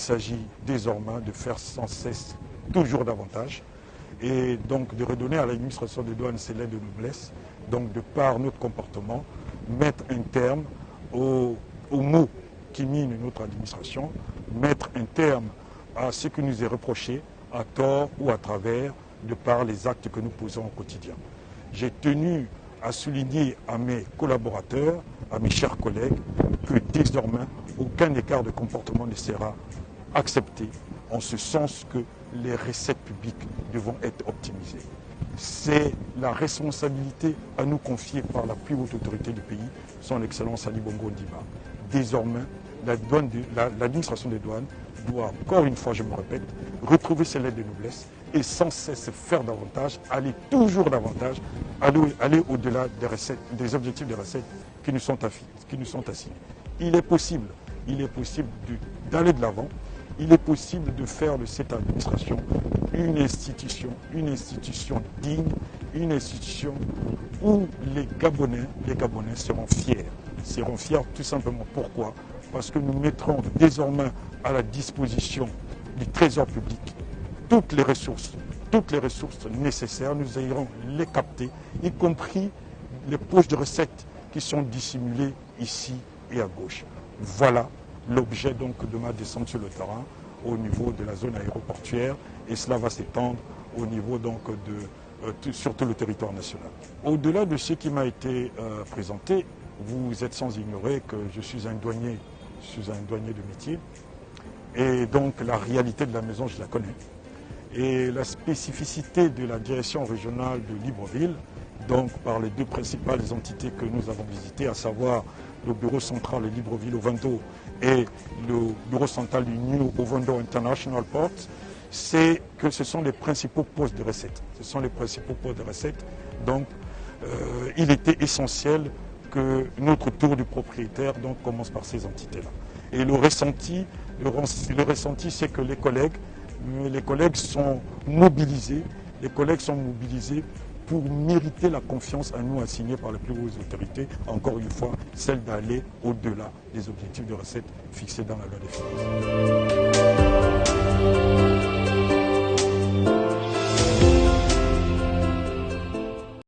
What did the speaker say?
s'agit désormais de faire sans cesse toujours davantage et donc de redonner à l'administration des douanes ses lettres de noblesse, donc de par notre comportement, mettre un terme aux maux qui minent notre administration, mettre un terme à ce qui nous est reproché à tort ou à travers de par les actes que nous posons au quotidien. J'ai tenu à souligner à mes collaborateurs, à mes chers collègues, que désormais, aucun écart de comportement ne sera accepté, en ce sens que les recettes publiques devront être optimisées. C'est la responsabilité à nous confier par la plus haute autorité du pays, son Excellence Ali Bongo Ondimba. Désormais, l'administration des douanes doit, encore une fois, je me répète, retrouver ses lettres de noblesse et sans cesse faire davantage, aller toujours davantage, aller au-delà des objectifs de recettes qui nous sont assignés. Il est possible d'aller de l'avant, il est possible de faire de cette administration une institution digne, une institution où les Gabonais seront fiers tout simplement. Pourquoi? Parce que nous mettrons désormais à la disposition du Trésor public toutes les ressources nécessaires, nous irons les capter, y compris les poches de recettes qui sont dissimulées ici et à gauche. Voilà l'objet donc de ma descente sur le terrain au niveau de la zone aéroportuaire et cela va s'étendre au niveau donc sur tout le territoire national. Au-delà de ce qui m'a été présenté, vous êtes sans ignorer que je suis un douanier de métier et donc la réalité de la maison je la connais. Et la spécificité de la direction régionale de Libreville, donc par les deux principales entités que nous avons visitées, à savoir le bureau central de Libreville Ovando et le bureau central du New Ovando International Port, c'est que ce sont les principaux postes de recettes. Donc, il était essentiel que notre tour du propriétaire donc, commence par ces entités-là. Et le ressenti, c'est que les collègues sont mobilisés, pour mériter la confiance à nous assignée par les plus hautes autorités, encore une fois, celle d'aller au-delà des objectifs de recettes fixés dans la loi des finances.